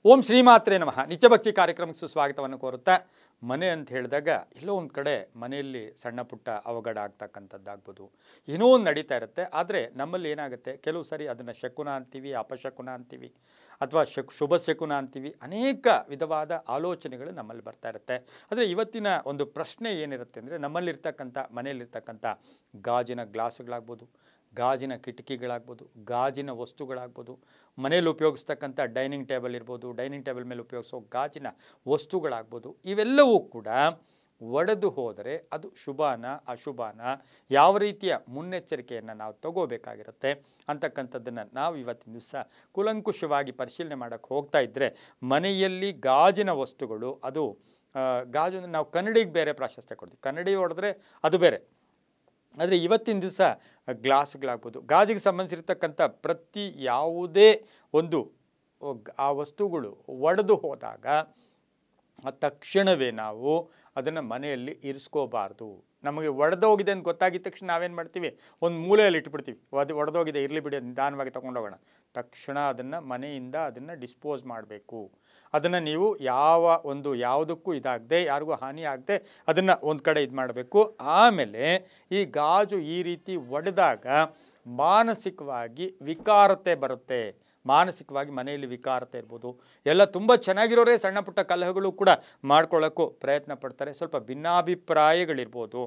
ಓಂ ಶ್ರೀಮಾತ್ರೆ ನಮಃ. ನಿತ್ಯಭಕ್ತಿ ಕಾರ್ಯಕ್ರಮಕ್ಕೆ ಸುಸ್ವಾಗತವನ್ನು ಕೋರುತ್ತಾ, ಮನೆ ಅಂತ ಹೇಳಿದಾಗ ಎಲ್ಲೋ ಒಂದು ಕಡೆ ಮನೆಯಲ್ಲಿ ಸಣ್ಣ ಪುಟ್ಟ ಅವಘಡ ಆಗ್ತಕ್ಕಂಥದ್ದಾಗ್ಬೋದು, ಏನೋ ಒಂದು ನಡೀತಾ ಇರುತ್ತೆ. ಆದರೆ ನಮ್ಮಲ್ಲಿ ಏನಾಗುತ್ತೆ, ಕೆಲವು ಸರಿ ಅದನ್ನು ಶಕುನ ಅಂತೀವಿ, ಅಪಶಕುನ ಅಂತೀವಿ, ಅಥವಾ ಶುಭ ಶಕುನ ಅಂತೀವಿ. ಅನೇಕ ವಿಧವಾದ ಆಲೋಚನೆಗಳು ನಮ್ಮಲ್ಲಿ ಬರ್ತಾ ಇರುತ್ತೆ. ಆದರೆ ಇವತ್ತಿನ ಒಂದು ಪ್ರಶ್ನೆ ಏನಿರುತ್ತೆ ಅಂದರೆ, ನಮ್ಮಲ್ಲಿರ್ತಕ್ಕಂಥ ಮನೆಯಲ್ಲಿರ್ತಕ್ಕಂಥ ಗಾಜಿನ ಗ್ಲಾಸುಗಳಾಗ್ಬೋದು, ಗಾಜಿನ ಕಿಟಕಿಗಳಾಗ್ಬೋದು, ಗಾಜಿನ ವಸ್ತುಗಳಾಗ್ಬೋದು, ಮನೇಲಿ ಉಪಯೋಗಿಸ್ತಕ್ಕಂಥ ಡೈನಿಂಗ್ ಟೇಬಲ್ ಇರ್ಬೋದು, ಡೈನಿಂಗ್ ಟೇಬಲ್ ಮೇಲೆ ಉಪಯೋಗಿಸೋ ಗಾಜಿನ ವಸ್ತುಗಳಾಗ್ಬೋದು, ಇವೆಲ್ಲವೂ ಕೂಡ ಒಡೆದು ಹೋದರೆ ಅದು ಶುಭನ ಅಶುಭನ, ಯಾವ ರೀತಿಯ ಮುನ್ನೆಚ್ಚರಿಕೆಯನ್ನು ನಾವು ತಗೋಬೇಕಾಗಿರುತ್ತೆ ಅಂತಕ್ಕಂಥದ್ದನ್ನು ನಾವು ಇವತ್ತಿನ ದಿವಸ ಕೂಲಂಕುಷವಾಗಿ ಪರಿಶೀಲನೆ ಮಾಡೋಕ್ಕೆ ಹೋಗ್ತಾ ಇದ್ದರೆ, ಮನೆಯಲ್ಲಿ ಗಾಜಿನ ವಸ್ತುಗಳು, ಅದು ಗಾಜು ನಾವು ಕನ್ನಡಿಗೆ ಬೇರೆ ಪ್ರಾಶಸ್ತ್ಯ ಕೊಡ್ತೀವಿ, ಕನ್ನಡಿ ಹೊಡೆದ್ರೆ ಅದು ಬೇರೆ. ಆದರೆ ಇವತ್ತಿನ ದಿವಸ ಗ್ಲಾಸ್ಗಳಾಗ್ಬೋದು, ಗಾಜಿಗೆ ಸಂಬಂಧಿಸಿರ್ತಕ್ಕಂಥ ಪ್ರತಿ ಯಾವುದೇ ಒಂದು ಆ ವಸ್ತುಗಳು ಒಡೆದು ಹೋದಾಗ ತಕ್ಷಣವೇ ನಾವು ಅದನ್ನು ಮನೆಯಲ್ಲಿ ಇರಿಸ್ಕೋಬಾರ್ದು. ನಮಗೆ ಒಡೆದೋಗಿದೆ ಅಂತ ಗೊತ್ತಾಗಿದ್ದ ತಕ್ಷಣ ನಾವೇನು ಮಾಡ್ತೀವಿ, ಒಂದು ಮೂಲೆಯಲ್ಲಿ ಇಟ್ಬಿಡ್ತೀವಿ. ಅದು ಒಡೆದೋಗಿದೆ, ಇರಲಿ ಬಿಡಿ, ನಿಧಾನವಾಗಿ ತೊಗೊಂಡೋಗೋಣ. ತಕ್ಷಣ ಅದನ್ನು ಮನೆಯಿಂದ ಅದನ್ನು ಡಿಸ್ಪೋಸ್ ಮಾಡಬೇಕು. ಅದನ್ನು ನೀವು ಯಾವುದಕ್ಕೂ ಇದಾಗದೆ, ಯಾರಿಗೂ ಹಾನಿ ಆಗದೆ ಅದನ್ನು ಒಂದು ಕಡೆ ಇದು ಮಾಡಬೇಕು. ಆಮೇಲೆ ಈ ಗಾಜು ಈ ರೀತಿ ಒಡೆದಾಗ ಮಾನಸಿಕವಾಗಿ ವಿಕಾರತೆ ಬರುತ್ತೆ. ಮಾನಸಿಕವಾಗಿ ಮನೆಯಲ್ಲಿ ವಿಕಾರತೆ ಇರ್ಬೋದು. ಎಲ್ಲ ತುಂಬ ಚೆನ್ನಾಗಿರೋರೇ ಸಣ್ಣ ಪುಟ್ಟ ಕಲಹಗಳು ಕೂಡ ಮಾಡ್ಕೊಳ್ಳೋಕ್ಕೂ ಪ್ರಯತ್ನ ಪಡ್ತಾರೆ. ಸ್ವಲ್ಪ ಭಿನ್ನಾಭಿಪ್ರಾಯಗಳಿರ್ಬೋದು.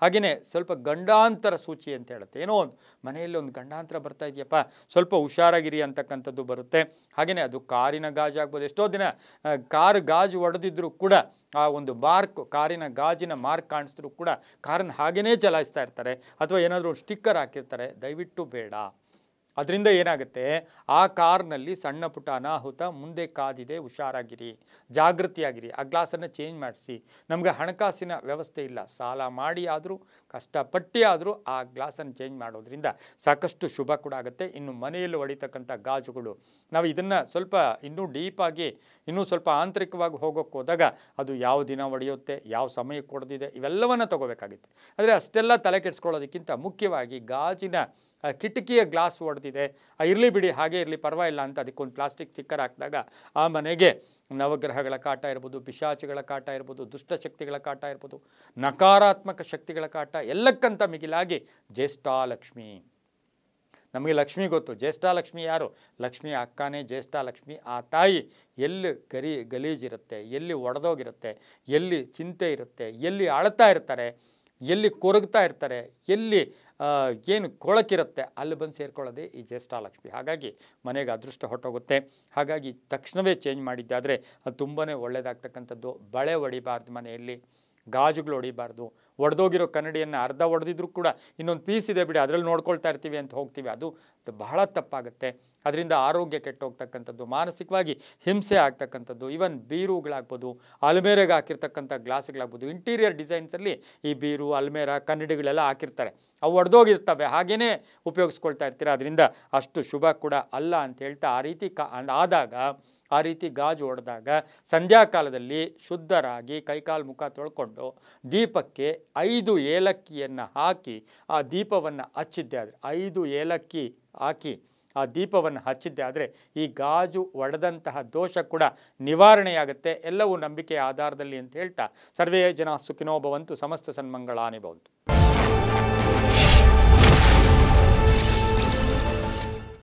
ಹಾಗೆಯೇ ಸ್ವಲ್ಪ ಗಂಡಾಂತರ ಸೂಚಿ ಅಂತ ಹೇಳುತ್ತೆ. ಏನೋ ಒಂದು ಮನೆಯಲ್ಲಿ ಒಂದು ಗಂಡಾಂತರ ಬರ್ತಾ ಇದೆಯಪ್ಪ, ಸ್ವಲ್ಪ ಹುಷಾರಾಗಿರಿ ಅಂತಕ್ಕಂಥದ್ದು ಬರುತ್ತೆ. ಹಾಗೆಯೇ ಅದು ಕಾರಿನ ಗಾಜು ಆಗ್ಬೋದು. ಎಷ್ಟೋ ದಿನ ಕಾರು ಗಾಜು ಒಡೆದಿದ್ರೂ ಕೂಡ ಆ ಒಂದು ಮಾರ್ಕ್, ಕಾರಿನ ಗಾಜಿನ ಮಾರ್ಕ್ ಕಾಣಿಸಿದ್ರು ಕೂಡ ಕಾರನ್ನು ಹಾಗೇ ಚಲಾಯಿಸ್ತಾ ಇರ್ತಾರೆ, ಅಥವಾ ಏನಾದರೂ ಸ್ಟಿಕ್ಕರ್ ಹಾಕಿರ್ತಾರೆ. ದಯವಿಟ್ಟು ಬೇಡ. ಅದರಿಂದ ಏನಾಗುತ್ತೆ, ಆ ಕಾರ್ನಲ್ಲಿ ಸಣ್ಣ ಪುಟ್ಟ ಅನಾಹುತ ಮುಂದೆ ಕಾದಿದೆ. ಹುಷಾರಾಗಿರಿ, ಜಾಗೃತಿಯಾಗಿರಿ. ಆ ಗ್ಲಾಸನ್ನು ಚೇಂಜ್ ಮಾಡಿಸಿ. ನಮಗೆ ಹಣಕಾಸಿನ ವ್ಯವಸ್ಥೆ ಇಲ್ಲ, ಸಾಲ ಮಾಡಿ ಆದರೂ ಕಷ್ಟಪಟ್ಟು ಆದರೂ ಆ ಗ್ಲಾಸನ್ನು ಚೇಂಜ್ ಮಾಡೋದ್ರಿಂದ ಸಾಕಷ್ಟು ಶುಭ ಕೂಡ ಆಗುತ್ತೆ. ಇನ್ನು ಮನೆಯಲ್ಲಿ ಹೊಡಿತಕ್ಕಂಥ ಗಾಜುಗಳು, ನಾವು ಇದನ್ನು ಸ್ವಲ್ಪ ಇನ್ನೂ ಡೀಪಾಗಿ, ಇನ್ನೂ ಸ್ವಲ್ಪ ಆಂತರಿಕವಾಗಿ ಹೋಗೋಕ್ಕೆ ಹೋದಾಗ ಅದು ಯಾವ ದಿನ ಹೊಡೆಯುತ್ತೆ, ಯಾವ ಸಮಯಕ್ಕೆ ಹೊಡೆದಿದೆ, ಇವೆಲ್ಲವನ್ನು ತಗೋಬೇಕಾಗಿತ್ತು. ಆದರೆ ಅಷ್ಟೆಲ್ಲ ತಲೆ ಕೆಡಿಸ್ಕೊಳ್ಳೋದಕ್ಕಿಂತ ಮುಖ್ಯವಾಗಿ ಗಾಜಿನ ಕಿಟಕಿಯ ಗ್ಲಾಸ್ ಹೊಡೆದಿದೆ, ಇರಲಿ ಬಿಡಿ, ಹಾಗೆ ಇರಲಿ, ಪರವಾಗಿಲ್ಲ ಅಂತ ಅದಕ್ಕೊಂದು ಪ್ಲಾಸ್ಟಿಕ್ ಸ್ಟಿಕ್ಕರ್ ಹಾಕಿದಾಗ ಆ ಮನೆಗೆ ನವಗ್ರಹಗಳ ಕಾಟ ಇರ್ಬೋದು, ಪಿಶಾಚಿಗಳ ಕಾಟ ಇರ್ಬೋದು, ದುಷ್ಟಶಕ್ತಿಗಳ ಕಾಟ ಇರ್ಬೋದು, ನಕಾರಾತ್ಮಕ ಶಕ್ತಿಗಳ ಕಾಟ, ಎಲ್ಲಕ್ಕಂತ ಮಿಗಿಲಾಗಿ ಜ್ಯೇಷ್ಠಾಲಕ್ಷ್ಮಿ. ನಮಗೆ ಲಕ್ಷ್ಮಿ ಗೊತ್ತು. ಜ್ಯೇಷ್ಠಾಲಕ್ಷ್ಮಿ ಯಾರು? ಲಕ್ಷ್ಮಿ ಅಕ್ಕನೇ ಜ್ಯೇಷ್ಠಾಲಕ್ಷ್ಮಿ. ಆ ತಾಯಿ ಎಲ್ಲಿ ಗಲೀಜಿರುತ್ತೆ, ಎಲ್ಲಿ ಒಡೆದೋಗಿರುತ್ತೆ, ಎಲ್ಲಿ ಚಿಂತೆ ಇರುತ್ತೆ, ಎಲ್ಲಿ ಅಳ್ತಾ ಇರ್ತಾರೆ, ಎಲ್ಲಿ ಕೊರಗ್ತಾ ಇರ್ತಾರೆ, ಎಲ್ಲಿ ಏನು ಕೊಳಕಿರುತ್ತೆ, ಅಲ್ಲಿ ಬಂದು ಸೇರ್ಕೊಳ್ಳೋದೇ ಈ ಜ್ಯೇಷ್ಠಾಲಕ್ಷ್ಮಿ. ಹಾಗಾಗಿ ಮನೆಗೆ ಅದೃಷ್ಟ ಹೊರಟೋಗುತ್ತೆ. ಹಾಗಾಗಿ ತಕ್ಷಣವೇ ಚೇಂಜ್ ಮಾಡಿದ್ದಾದರೆ ಅದು ತುಂಬಾ ಒಳ್ಳೆಯದಾಗ್ತಕ್ಕಂಥದ್ದು. ಬಳೆ ಹೊಡಿಬಾರ್ದು, ಮನೆಯಲ್ಲಿ ಗಾಜುಗಳು ಹೊಡಿಬಾರ್ದು. ಒಡೆದೋಗಿರೋ ಕನ್ನಡಿಯನ್ನು ಅರ್ಧ ಹೊಡೆದಿದ್ರು ಕೂಡ ಇನ್ನೊಂದು ಪೀಸ್ ಇದೆ ಬಿಡಿ, ಅದರಲ್ಲಿ ನೋಡ್ಕೊಳ್ತಾ ಇರ್ತೀವಿ ಅಂತ ಹೋಗ್ತೀವಿ, ಅದು ಬಹಳ ತಪ್ಪಾಗುತ್ತೆ. ಅದರಿಂದ ಆರೋಗ್ಯ ಕೆಟ್ಟೋಗ್ತಕ್ಕಂಥದ್ದು, ಮಾನಸಿಕವಾಗಿ ಹಿಂಸೆ ಆಗ್ತಕ್ಕಂಥದ್ದು. ಈವನ್ ಬೀರುಗಳಾಗ್ಬೋದು, ಅಲ್ಮೇರೆಗೆ ಹಾಕಿರ್ತಕ್ಕಂಥ ಗ್ಲಾಸ್ಗಳಾಗ್ಬೋದು, ಇಂಟೀರಿಯರ್ ಡಿಸೈನ್ಸಲ್ಲಿ ಈ ಬೀರು, ಅಲ್ಮೇರ, ಕನ್ನಡಿಗಳೆಲ್ಲ ಹಾಕಿರ್ತಾರೆ. ಅವು ಒಡೆದೋಗಿರ್ತವೆ, ಹಾಗೇ ಉಪಯೋಗಿಸ್ಕೊಳ್ತಾ ಇರ್ತೀರ. ಅದರಿಂದ ಅಷ್ಟು ಶುಭ ಕೂಡ ಅಲ್ಲ ಅಂತ ಹೇಳ್ತಾ, ಆ ರೀತಿ ಆದಾಗ, ಆ ರೀತಿ ಗಾಜು ಹೊಡೆದಾಗ ಸಂಧ್ಯಾಕಾಲದಲ್ಲಿ ಶುದ್ಧರಾಗಿ ಕೈಕಾಲು ಮುಖ ತೊಳ್ಕೊಂಡು ದೀಪಕ್ಕೆ 5 ಏಲಕ್ಕಿಯನ್ನು ಹಾಕಿ ಆ ದೀಪವನ್ನು ಹಚ್ಚಿದ್ದೆ ಆದರೆ, 5 ಏಲಕ್ಕಿ ಹಾಕಿ ಆ ದೀಪವನ್ನು ಹಚ್ಚಿದ್ದೆ ಆದರೆ ಈ ಗಾಜು ಒಡೆದಂತಹ ದೋಷ ಕೂಡ ನಿವಾರಣೆಯಾಗುತ್ತೆ. ಎಲ್ಲವೂ ನಂಬಿಕೆಯ ಆಧಾರದಲ್ಲಿ ಅಂತ ಹೇಳ್ತಾ, ಸರ್ವೇ ಜನ ಸುಖಿನೋ ಭವಂತು, ಸಮಸ್ತ ಸನ್ಮಂಗಳಾನಿ ಭವಂತು.